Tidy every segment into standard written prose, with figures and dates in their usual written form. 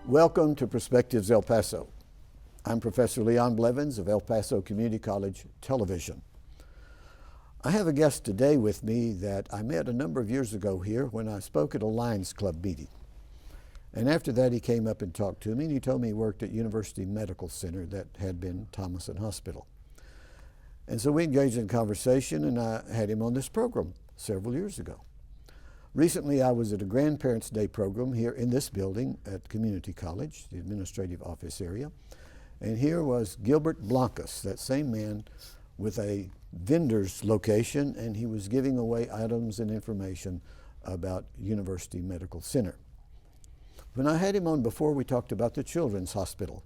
Welcome to Perspectives El Paso. I'm Professor Leon Blevins of El Paso Community College Television. I have a guest today with me that I met a number of years ago here when I spoke at a Lions Club meeting. And after that he came up and talked to me, and he told me he worked at University Medical Center that had been Thomason Hospital. And so we engaged in conversation, and I had him on this program several years ago. Recently, I was at a Grandparents' Day program here in this building at Community College, the administrative office area. And here was Gilbert Blancas, that same man, with a vendor's location, and he was giving away items and information about University Medical Center. When I had him on before, we talked about the Children's Hospital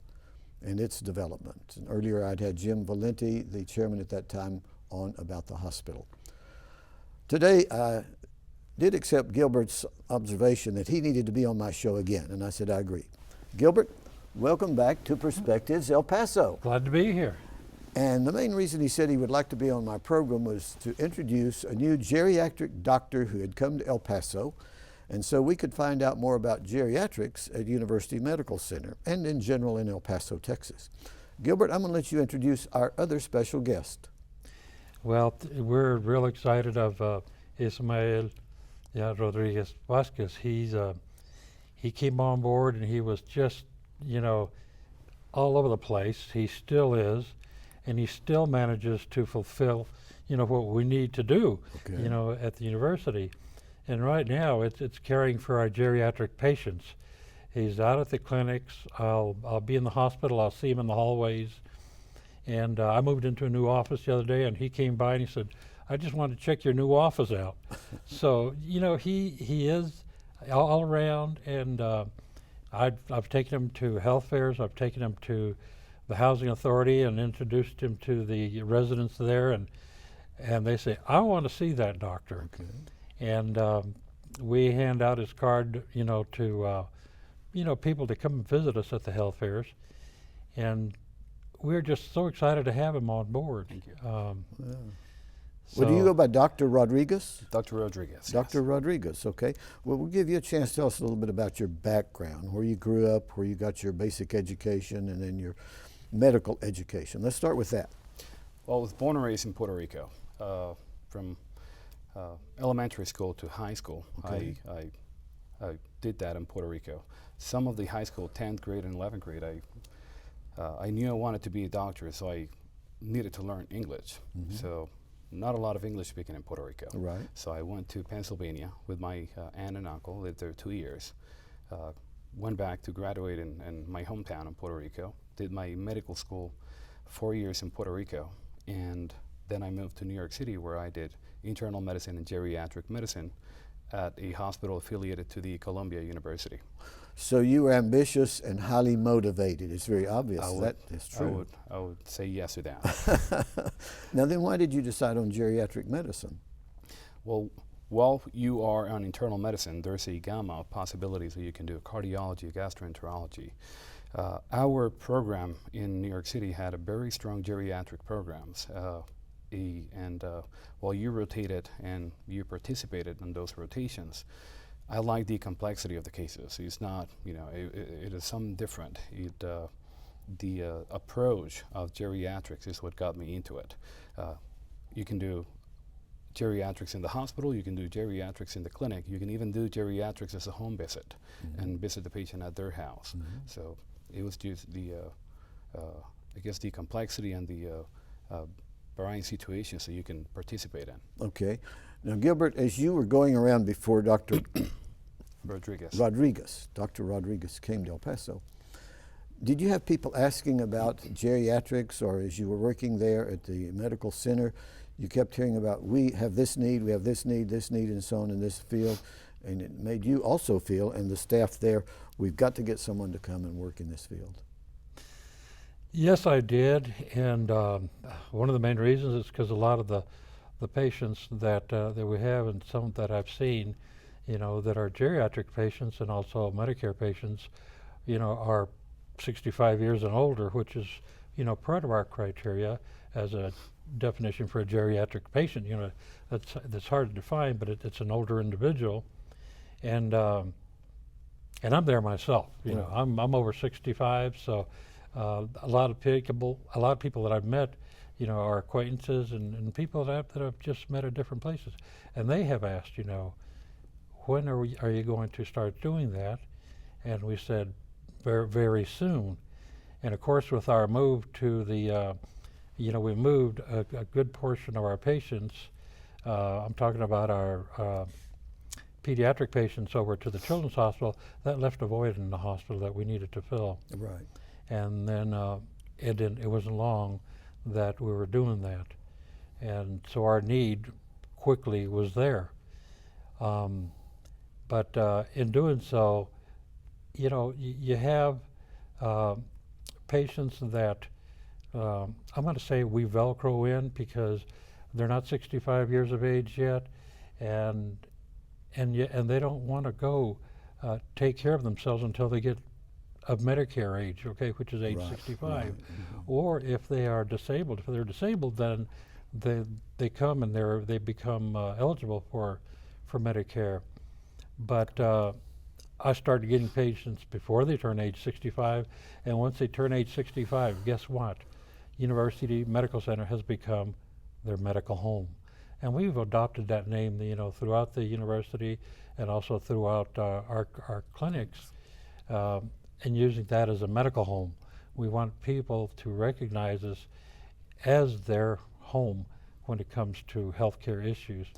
and its development. And earlier, I'd had Jim Valenti, the chairman at that time, on about the hospital. Today, I did accept Gilbert's observation that he needed to be on my show again, and I said I agree. Gilbert, welcome back to Perspectives El Paso. Glad to be here. And the main reason he said he would like to be on my program was to introduce a new geriatric doctor who had come to El Paso, and so we could find out more about geriatrics at University Medical Center and in general in El Paso, Texas. Gilbert, I'm going to let you introduce our other special guest. Well, we're real excited of Ismael Rodriguez Vasquez. He came on board and he was just, all over the place. He still is, and he still manages to fulfill, what we need to do, at the university. And right now it's caring for our geriatric patients. He's out at the clinics. I'll be in the hospital. I'll see him in the hallways. And I moved into a new office the other day, and he came by and he said, I just wanted to check your new office out. So, he is all around, and I've taken him to health fairs. I've taken him to the Housing Authority and introduced him to the residents there, and they say, I want to see that doctor. Okay. And we hand out his card, to people to come and visit us at the health fairs, and we're just so excited to have him on board. Thank you. Well, do you go by Dr. Rodriguez? Dr. Rodriguez. Dr. Yes. Rodriguez, okay. Well, we'll give you a chance to tell us a little bit about your background, where you grew up, where you got your basic education, and then your medical education. Let's start with that. Well, I was born and raised in Puerto Rico. From elementary school to high school, Okay. I did that in Puerto Rico. Some of the high school, 10th grade and 11th grade, I knew I wanted to be a doctor, so I needed to learn English. Mm-hmm. So not a lot of English speaking in Puerto Rico. Right. So I went to Pennsylvania with my aunt and uncle, lived there 2 years. Went back to graduate in my hometown in Puerto Rico, did my medical school 4 years in Puerto Rico, and then I moved to New York City, where I did internal medicine and geriatric medicine at a hospital affiliated to the Columbia University. So you were ambitious and highly motivated. It's very obvious that is true. I would say yes to that. Now then, why did you decide on geriatric medicine? Well, while you are on internal medicine, there's a gamma of possibilities that you can do: cardiology, gastroenterology. Our program in New York City had a very strong geriatric programs. While you rotated and you participated in those rotations, I like the complexity of the cases. It's not, it is something different. The approach of geriatrics is what got me into it. You can do geriatrics in the hospital, you can do geriatrics in the clinic, you can even do geriatrics as a home visit, mm-hmm. and visit the patient at their house. Mm-hmm. So it was just the complexity and the varying situations that you can participate in. Okay. Now, Gilbert, as you were going around before Dr. Dr. Rodriguez came to El Paso, did you have people asking about geriatrics, or as you were working there at the medical center, you kept hearing about, we have this need, and so on in this field, and it made you also feel, and the staff there, we've got to get someone to come and work in this field? Yes, I did, and one of the main reasons is because a lot of the patients that we have, and some that I've seen, that are geriatric patients and also Medicare patients, are 65 years and older, which is, part of our criteria as a definition for a geriatric patient. That's hard to define, but it's an older individual, and and I'm there myself. You know, I'm over 65, so a lot of people that I've met, you know, are acquaintances and people that I've just met at different places, and they have asked, you know, when are you going to start doing that? And we said very, very soon. And of course, with our move to the, you know, we moved a good portion of our patients. I'm talking about our pediatric patients over to the Children's Hospital. That left a void in the hospital that we needed to fill. Right. And then it wasn't long that we were doing that. And so our need quickly was there. But in doing so, you know, you have patients that I'm going to say we Velcro in because they're not 65 years of age yet, and they don't want to go take care of themselves until they get of Medicare age, okay, which is age 65. Right. Or if they are disabled, if they're disabled, then they come and they become eligible for Medicare. But I started getting patients before they turn age 65, and once they turn age 65, guess what? University Medical Center has become their medical home. And we've adopted that name, you know, throughout the university and also throughout our clinics, and using that as a medical home. We want people to recognize us as their home when it comes to healthcare issues.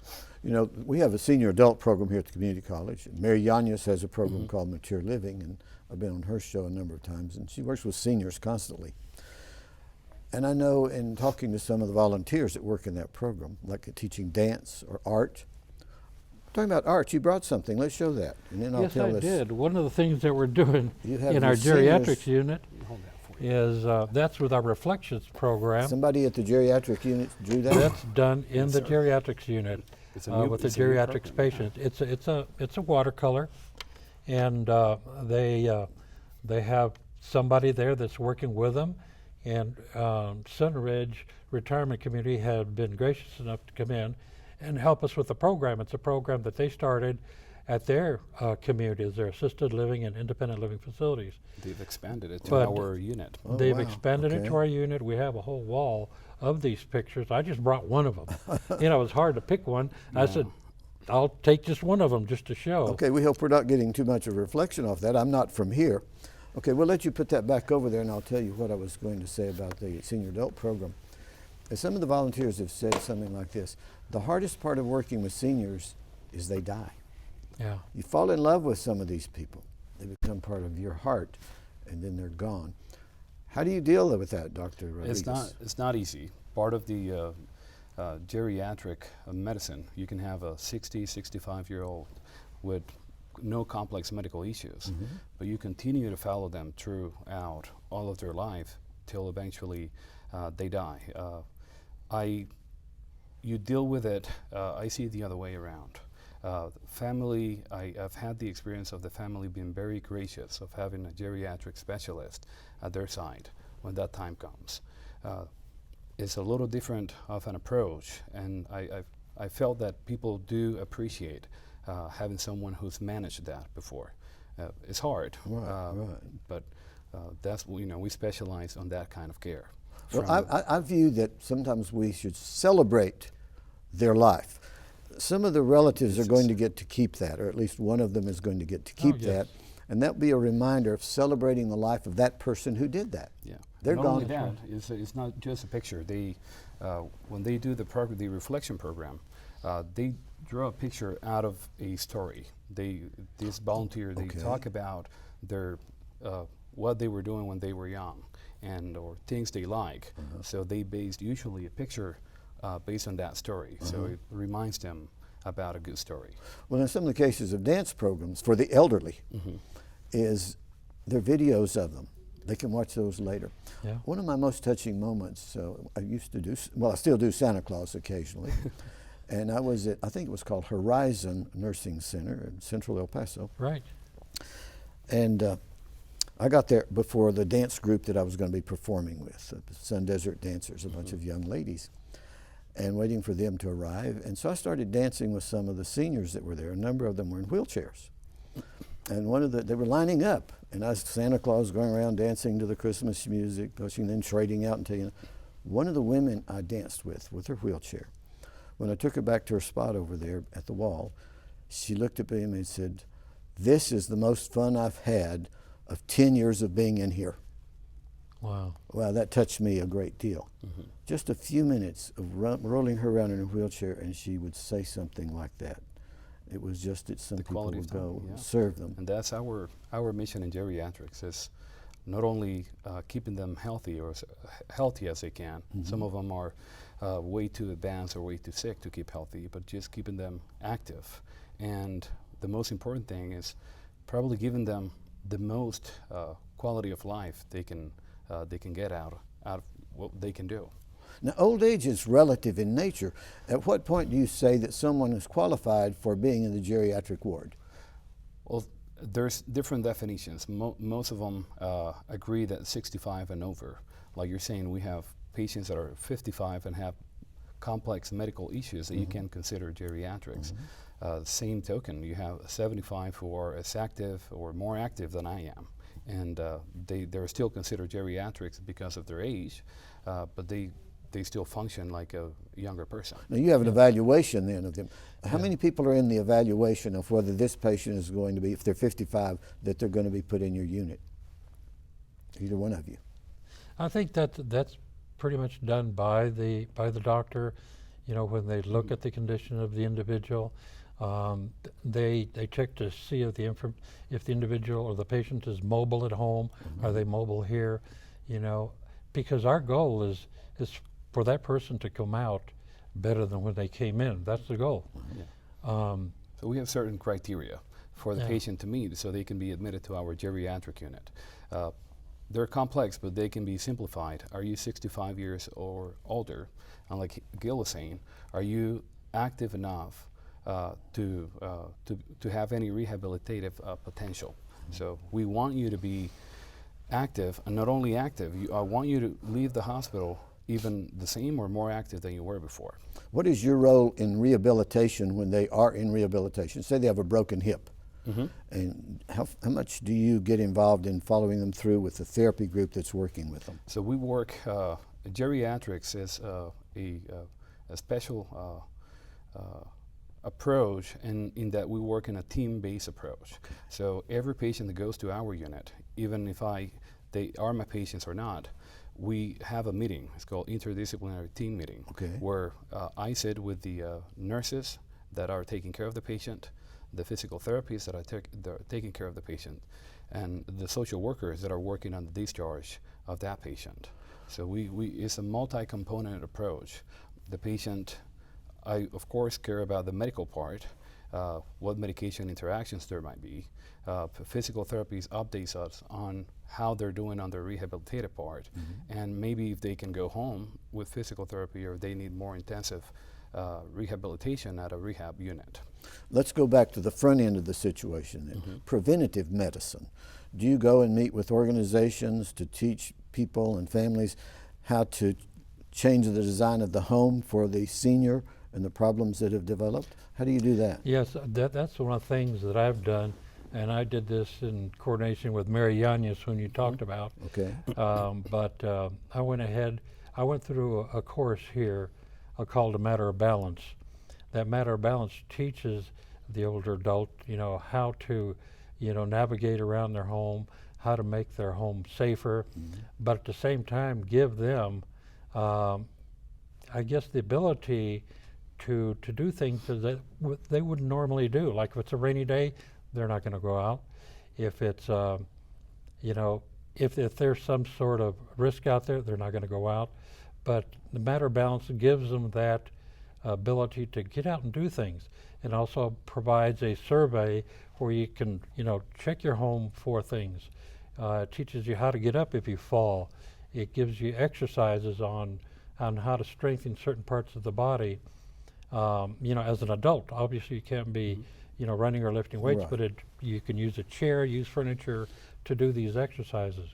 You know, we have a senior adult program here at the community college. Mary Yanez has a program called Mature Living, and I've been on her show a number of times, and she works with seniors constantly. And I know in talking to some of the volunteers that work in that program, like teaching dance or art. Talking about art, you brought something. Let's show that. And then I'll Yes, tell I us. did. One of the things that we're doing You have in our your seniors- geriatrics unit is that's with our Reflections program. Somebody at the geriatric unit drew that? That's done in the geriatrics unit with the geriatrics patients. It's a watercolor, and they have somebody there that's working with them. And Sunridge Retirement Community have been gracious enough to come in and help us with the program. It's a program that they started at their communities, their assisted living and independent living facilities. They've expanded it to our unit. Oh, They've wow. expanded it to our unit. We have a whole wall of these pictures. I just brought one of them. You know, it was hard to pick one. I said, I'll take just one of them just to show. Okay, we hope we're not getting too much of a reflection off that. I'm not from here. Okay, we'll let you put that back over there, and I'll tell you what I was going to say about the senior adult program. And some of the volunteers have said something like this: the hardest part of working with seniors is they die. Yeah. You fall in love with some of these people. They become part of your heart, and then they're gone. How do you deal with that, Dr. Rodriguez? It's not easy. Part of the geriatric medicine, you can have a 60, 65-year-old with no complex medical issues, but you continue to follow them throughout all of their life till eventually they die. You deal with it, I see it the other way around. Family, I've had the experience of the family being very gracious of having a geriatric specialist at their side when that time comes. It's a little different of an approach, and I felt that people do appreciate having someone who's managed that before. It's hard, but that's, you know, we specialize on that kind of care. Well, I view that sometimes we should celebrate their life. Some of the relatives are going to get to keep that, or at least one of them is going to get to keep that, and that'll be a reminder of celebrating the life of that person who did that. Yeah, they're not gone. only that, it's not just a picture. They, when they do the reflection program, they draw a picture out of a story. This volunteer, they talk about their what they were doing when they were young, or things they like. So they based usually a picture based on that story. So it reminds them about a good story. Well, in some of the cases of dance programs for the elderly, is there are videos of them. They can watch those later. Yeah. One of my most touching moments, I used to do, well, I still do Santa Claus occasionally, and I was at, I think it was called Horizon Nursing Center in Central El Paso. Right. And I got there before the dance group that I was going to be performing with, Sun Desert Dancers, a bunch of young ladies, and waiting for them to arrive. And so I started dancing with some of the seniors that were there. A number of them were in wheelchairs. And they were lining up, and I was Santa Claus going around dancing to the Christmas music, pushing, then trading out and taking. One of the women I danced with her wheelchair, when I took her back to her spot over there at the wall, she looked at me and said, "This is the most fun I've had of 10 years of being in here." Wow. Wow, that touched me a great deal. Mm-hmm. Just a few minutes of rolling her around in her wheelchair, and she would say something like that. It was just that some The people quality would of time, go yeah. serve them. And that's our mission in geriatrics, is not only keeping them healthy or healthy as they can. Mm-hmm. Some of them are way too advanced or way too sick to keep healthy, but just keeping them active. And the most important thing is probably giving them the most quality of life they can get out of what they can do. Now, old age is relative in nature. At what point do you say that someone is qualified for being in the geriatric ward? Well, there's different definitions. Most of them agree that 65 and over. Like you're saying, we have patients that are 55 and have complex medical issues that you can consider geriatrics. Same token, you have 75 who are as active or more active than I am. And they're still considered geriatrics because of their age, but they still function like a younger person. Now, you have an evaluation then of them. How many people are in the evaluation of whether this patient is going to be, if they're 55, that they're going to be put in your unit? Either one of you. I think that's pretty much done by the doctor. You know, when they look at the condition of the individual, they check to see if the individual or the patient is mobile at home. Are they mobile here? You know, because our goal is for that person to come out better than when they came in. That's the goal. Yeah. So we have certain criteria for the patient to meet so they can be admitted to our geriatric unit. They're complex, but they can be simplified. Are you 65 years or older? And like Gil was saying, are you active enough to have any rehabilitative potential? So we want you to be active, and not only active, I want you to leave the hospital even the same or more active than you were before. What is your role in rehabilitation when they are in rehabilitation? Say they have a broken hip. And how much do you get involved in following them through with the therapy group that's working with them? So we work, geriatrics is a special approach in that we work in a team-based approach. Okay. So every patient that goes to our unit, even if they are my patients or not, we have a meeting. It's called interdisciplinary team meeting, where I sit with the nurses that are taking care of the patient, the physical therapists that are taking care of the patient, and the social workers that are working on the discharge of that patient. So it's a multi-component approach. The patient, I of course care about the medical part, what medication interactions there might be. Physical therapies updates us on how they're doing on their rehabilitative part, and maybe if they can go home with physical therapy or they need more intensive rehabilitation at a rehab unit. Let's go back to the front end of the situation then. Preventative medicine. Do you go and meet with organizations to teach people and families how to change the design of the home for the senior and the problems that have developed? How do you do that? Yes, that's one of the things that I've done, and I did this in coordination with Mary Yanez, whom you talked about. Okay. But I went through a course here called A Matter of Balance. That Matter of Balance teaches the older adult, how to, navigate around their home, how to make their home safer, but at the same time give them, I guess, the ability to do things that they wouldn't normally do. Like if it's a rainy day, they're not going to go out. If it's, if there's some sort of risk out there, they're not going to go out. But the Matter of Balance gives them that ability to get out and do things, and also provides a survey where you can, check your home for things. It teaches you how to get up if you fall. It gives you exercises on how to strengthen certain parts of the body. As an adult, obviously you can't be, running or lifting weights, but you can use a chair, use furniture to do these exercises.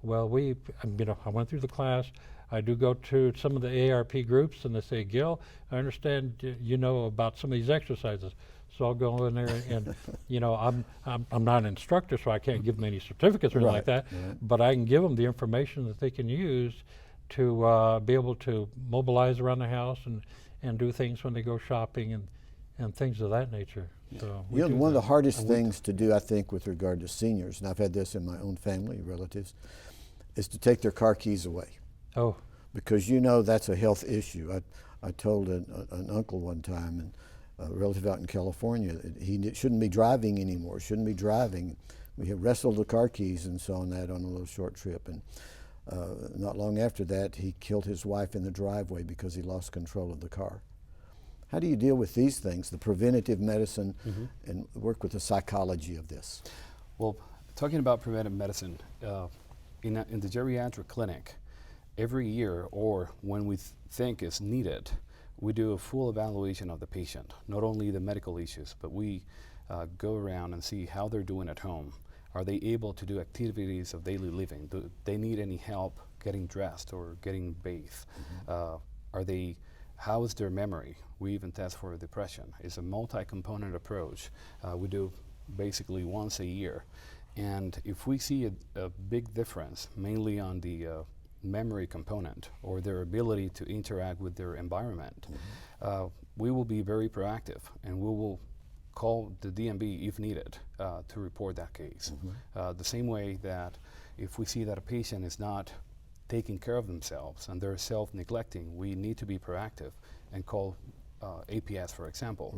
Well, I went through the class. I do go to some of the AARP groups, and they say, Gil, I understand you know about some of these exercises. So I'll go in there and you know, I'm not an instructor, so I can't give them any certificates or anything like that. Right. But I can give them the information that they can use to be able to mobilize around the house and do things when they go shopping and things of that nature. So we You know, do one of the that. hardest things to do, I think, with regard to seniors, and I've had this in my own family, relatives, is to take their car keys away. Oh, Because you know that's a health issue. I told an uncle one time, and a relative out in California, that he shouldn't be driving anymore, shouldn't be driving. We had wrestled the car keys and so on that on a little short trip. And not long after that, he killed his wife in the driveway because he lost control of the car. How do you deal with these things, the preventative medicine, and work with the psychology of this? Well, talking about preventive medicine, in the geriatric clinic, every year or when we think is needed, we do a full evaluation of the patient, not only the medical issues, but we go around and see how they're doing at home. Are they able to do activities of daily living? Do they need any help getting dressed or getting bathed? How is their memory? We even test for depression. It's a multi-component approach. We do basically once a year. And if we see a big difference, mainly on the memory component or their ability to interact with their environment, we will be very proactive and we will call the DMV if needed to report that case. The same way that if we see that a patient is not taking care of themselves and they're self-neglecting, we need to be proactive and call APS, for example,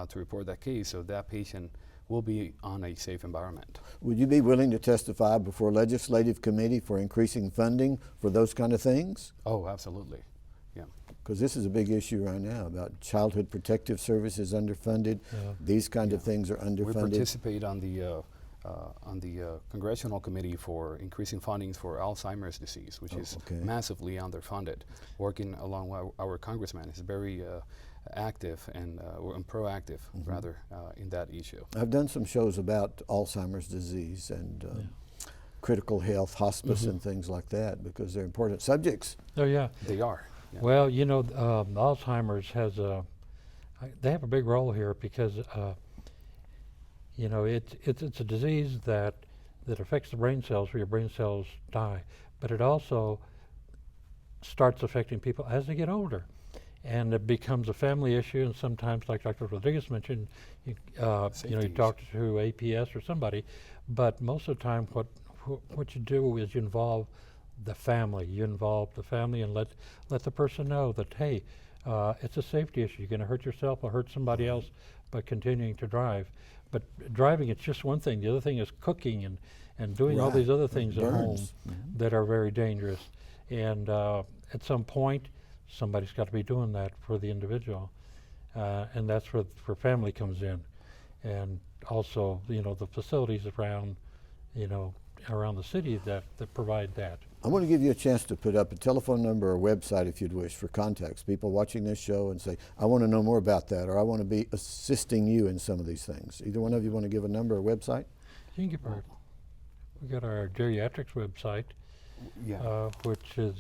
to report that case so that patient will be on a safe environment. Would you be willing to testify before a legislative committee for increasing funding for those kind of things? Oh, absolutely. Yeah. Because this is a big issue right now about childhood protective services underfunded. These kind of things are underfunded. We participate on the Congressional Committee for increasing fundings for Alzheimer's disease, which is massively underfunded. Working along our congressman is very active and proactive, rather, in that issue. I've done some shows about Alzheimer's disease and critical health, hospice, and things like that because they're important subjects. oh yeah. They are. Yeah. Well, you know, Alzheimer's has they have a big role here because you know it's a disease that affects the brain cells, where your brain cells die, but it also starts affecting people as they get older, and it becomes a family issue. And sometimes, like Dr. Rodriguez mentioned, you talk to APS or somebody, but most of the time, what you do is you involve the family. You involve the family and let the person know that, hey, it's a safety issue. You're going to hurt yourself or hurt somebody else by continuing to drive. But driving, it's just one thing. The other thing is cooking and doing all these other things at home that are very dangerous. And at some point, somebody's got to be doing that for the individual. And that's where family comes in. And also, you know, the facilities around the city that provide that. I want to give you a chance to put up a telephone number or website, if you'd wish, for contacts. People watching this show and say, I want to know more about that, or I want to be assisting you in some of these things. Either one of you want to give a number or website? You can give we got our geriatrics website, which is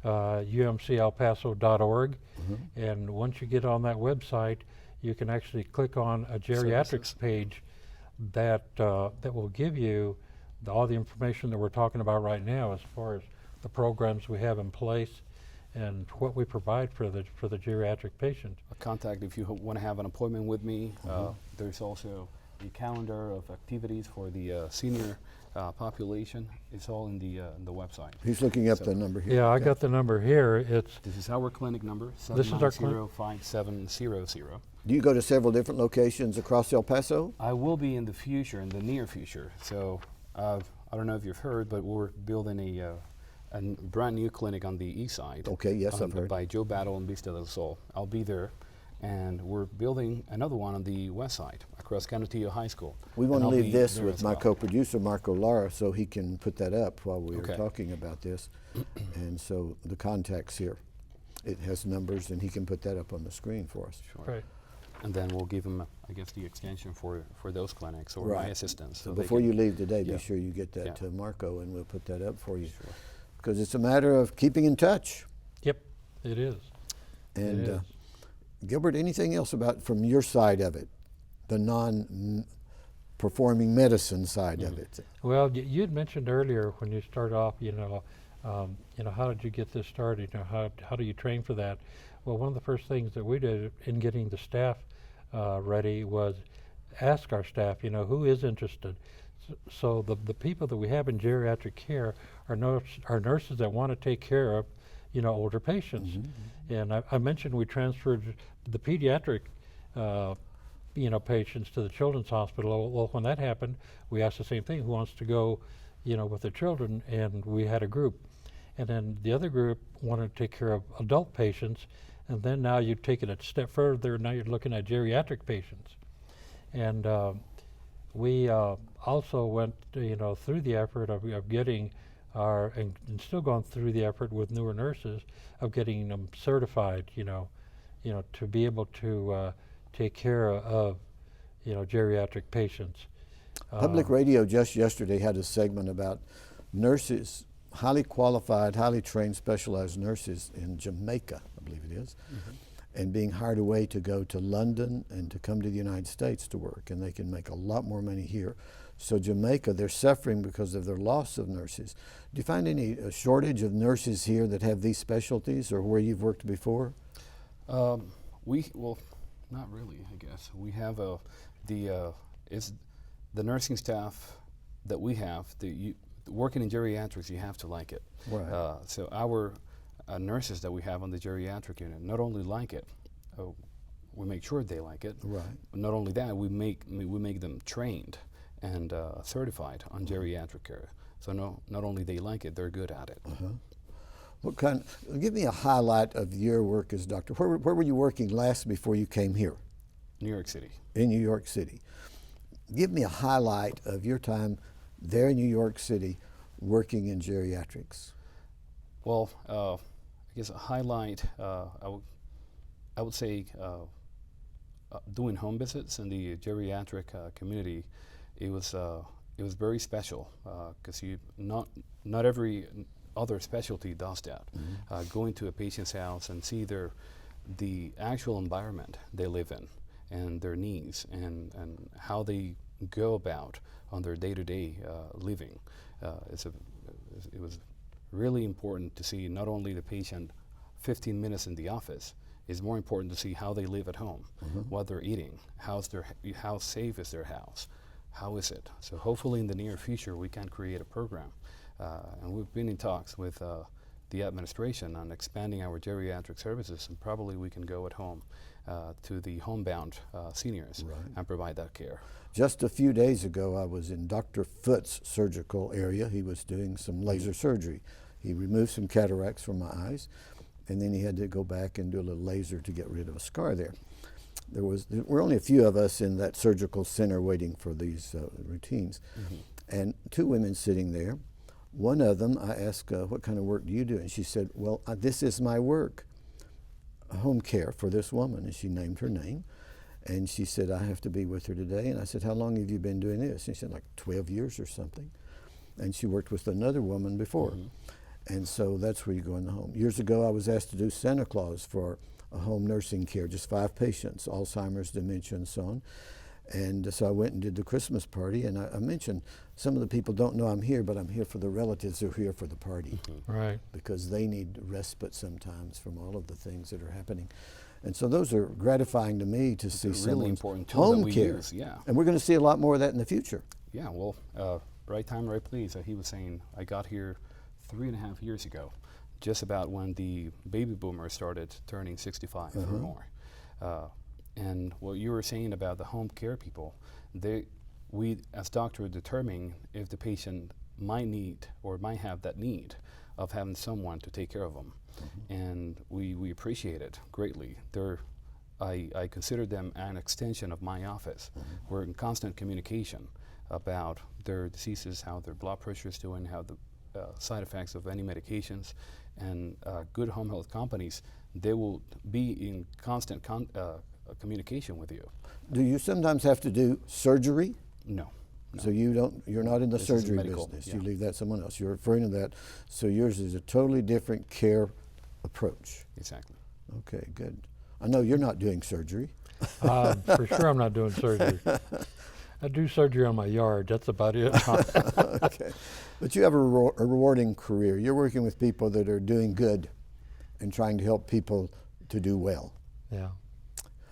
umcalpaso.org. And once you get on that website, you can actually click on a geriatrics page that will give you all the information that we're talking about right now, as far as the programs we have in place and what we provide for the geriatric patient. A contact if you want to have an appointment with me. There's also a calendar of activities for the senior population. It's all in the website. He's looking up the number here. Yeah, I got the number here. This is our clinic number, This is our clinic. 790-5700. Do you go to several different locations across El Paso? I will be in the future, in the near future. So I don't know if you've heard, but we're building a brand new clinic on the east side. Okay, yes, I've heard. By Joe Battle and Vista del Sol. I'll be there. And we're building another one on the west side, across Canutillo High School. We want to And I'll leave be this there with as my well. co-producer, Marco Lara, so he can put that up while we are Okay. talking about this. And so the contacts here, it has numbers, and he can put that up on the screen for us. Sure. Right. And then we'll give them, I guess, the extension for those clinics or my assistants. So they before can- you leave today, Yeah. be sure you get that Yeah. to Marco, and we'll put that up for you. Because it's a matter of keeping in touch. Yep, it is. And It is. Gilbert, anything else from your side of it? the non-performing medicine side of it. Well, you'd mentioned earlier when you started off, how did you get this started? How do you train for that? Well, one of the first things that we did in getting the staff ready was ask our staff, who is interested. So the people that we have in geriatric care are nurses that want to take care of, older patients. Mm-hmm. And I mentioned we transferred the pediatric, patients to the children's hospital. Well, when that happened, we asked the same thing: who wants to go, with the children? And we had a group. And then the other group wanted to take care of adult patients. And then now you take it a step further. Now you're looking at geriatric patients. And we also went, through the effort of getting and still going through the effort with newer nurses of getting them certified, to be able to take care of, geriatric patients. Public radio just yesterday had a segment about nurses, highly qualified, highly trained, specialized nurses in Jamaica, I believe it is, mm-hmm. and being hired away to go to London and to come to the United States to work, and they can make a lot more money here. So Jamaica, they're suffering because of their loss of nurses. Do you find any shortage of nurses here that have these specialties, or where you've worked before? Well, not really, I guess. We have the nursing staff that we have. Working in geriatrics, you have to like it. Right. So our nurses that we have on the geriatric unit not only like it, we make sure they like it. Right. But not only that, we make them trained and certified on geriatric care. So not only they like it, they're good at it. Uh-huh. Give me a highlight of your work as doctor. Where were you working last before you came here? New York City. In New York City. Give me a highlight of your time there in New York City working in geriatrics. Well, I guess a highlight, I would say doing home visits in the geriatric community. It was very special because not every other specialty does that. Mm-hmm. Going to a patient's house and see the actual environment they live in and their needs and how they go about on their day-to-day living. It was really important to see not only the patient 15 minutes in the office. It's more important to see how they live at home, mm-hmm. what they're eating, how safe is their house, how is it. So hopefully in the near future we can create a program. And we've been in talks with the administration on expanding our geriatric services, and probably we can go at home to the homebound seniors right. and provide that care. Just a few days ago, I was in Dr. Foot's surgical area. He was doing some laser surgery. He removed some cataracts from my eyes, and then he had to go back and do a little laser to get rid of a scar there. There were only a few of us in that surgical center waiting for these routines, mm-hmm. and two women sitting there. One of them, I asked, what kind of work do you do? And she said, well, this is my work, home care for this woman. And she named her name. And she said, I have to be with her today. And I said, how long have you been doing this? And she said, like 12 years or something. And she worked with another woman before. Mm-hmm. And so that's where you go in the home. Years ago, I was asked to do Santa Claus for a home nursing care, just 5 patients, Alzheimer's, dementia, and so on. And so I went and did the Christmas party, and I mentioned some of the people don't know I'm here, but I'm here for the relatives who are here for the party. Mm-hmm. Right. Because they need respite sometimes from all of the things that are happening. And so those are gratifying to me to see really important home care. Use, yeah. And we're going to see a lot more of that in the future. Yeah, well, right time, right place. He was saying, I got here 3.5 years ago, just about when the baby boomers started turning 65 or more. And what you were saying about the home care people, we as doctors determine if the patient might need or might have that need of having someone to take care of them. Mm-hmm. And we appreciate it greatly. I consider them an extension of my office. Mm-hmm. We're in constant communication about their diseases, how their blood pressure is doing, how the side effects of any medications. And good home health companies, they will be in constant communication with you. Do you sometimes have to do surgery? No. So you're not in the surgery business. Yeah. You leave that to someone else. You're referring to that. So yours is a totally different care approach. Exactly. Okay, good. I know you're not doing surgery. For sure I'm not doing surgery. I do surgery on my yard, that's about it. Okay. But you have a rewarding career. You're working with people that are doing good and trying to help people to do well. Yeah.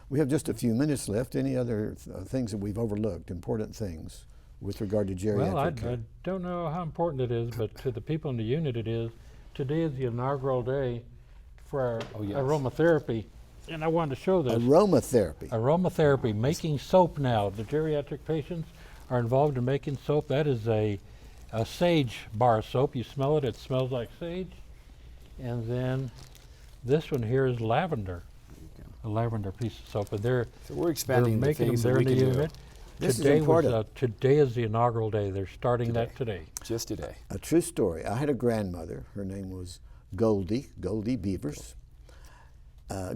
We have just a few minutes left. Any other things that we've overlooked, important things with regard to geriatric Well, I care? don't know how important it is, but to the people in the unit it is. Today is the inaugural day for our aromatherapy, and I wanted to show this. Aromatherapy. Aromatherapy, making soap now. The geriatric patients are involved in making soap. That is a sage bar soap. You smell it, it smells like sage. And then this one here is lavender, a lavender piece of soap. And So we're expanding the making them things there that in we the can do. unit. This is important. Today is the inaugural day. They're starting that today. Just today. A true story. I had a grandmother. Her name was Goldie Beavers.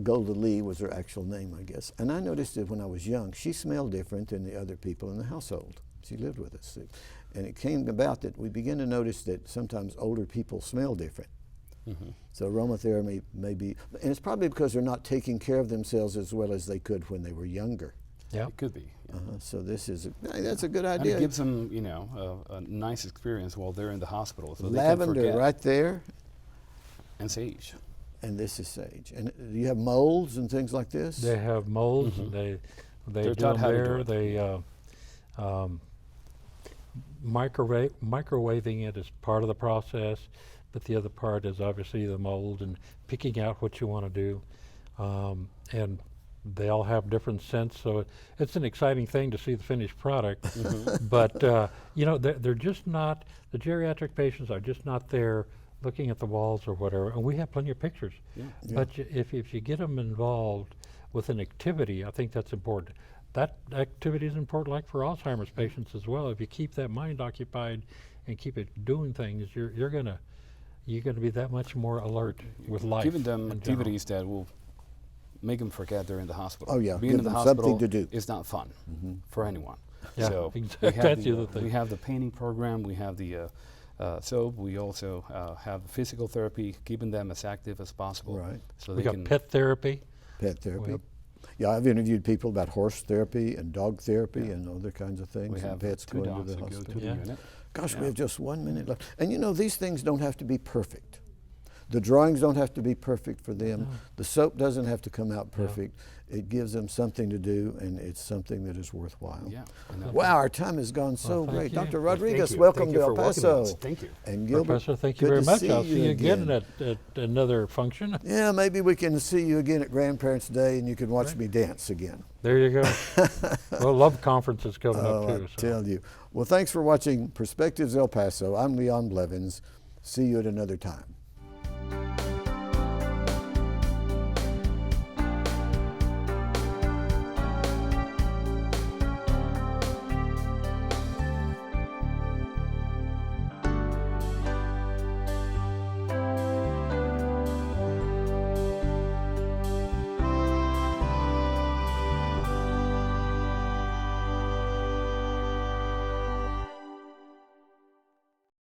Golda Lee was her actual name, I guess. And I noticed that when I was young, she smelled different than the other people in the household. She lived with us. And it came about that we began to notice that sometimes older people smell different. Mm-hmm. So aromatherapy may be, and it's probably because they're not taking care of themselves as well as they could when they were younger. Yeah. It could be. Yeah. So this is, that's a good And idea. it gives them, you know, a nice experience while they're in the hospital. So they can Lavender forget. right there, And sage. and this is sage. And do you have molds and things like this? They have molds. Mhm. They They're do taught them how to do there. it. They microwaving it is part of the process, but the other part is obviously the mold and picking out what you want to do. And they all have different scents, so it's an exciting thing to see the finished product. Mhm. But you know, they're just not, the geriatric patients are just not there looking at the walls or whatever, and we have plenty of pictures. Yeah. Yeah. But if you get them involved with an activity, I think that's important. That activity is important, like for Alzheimer's patients as well. If you keep that mind occupied and keep it doing things, you're gonna be that much more alert with life. Giving them in general. activities that will make them forget they're in the hospital. Oh, yeah, Being give in the them hospital something to do. is not fun for anyone. Yeah, So exactly. we have That's the, the other thing. we have the painting program. We have the soap. We also have physical therapy, keeping them as active as possible. Right. So We they got can pet therapy. Pet therapy. Yep. Yeah, I've interviewed people about horse therapy and dog therapy Yeah. and other kinds of things. We and have pets 2 going to dogs the that go hospital. to the Yeah. unit. Gosh, Yeah. we have just 1 minute left. And you know, these things don't have to be perfect. The drawings don't have to be perfect for them. No. The soap doesn't have to come out No. perfect. It gives them something to do, and it's something that is worthwhile. Yeah. And Wow, our time has gone so thank great. you. Dr. Thank Rodriguez, you. welcome Thank to you El for working with Paso. us. Thank you. And Gilbert, Professor, thank you good very to much. see I'll see you again at another function. Yeah, maybe we can see you again at Grandparents' Day, and you can watch me dance again. There you go. Well, Love Conference is coming up Oh, too. I So. tell you. Well, thanks for watching Perspectives El Paso. I'm Leon Blevins. See you at another time.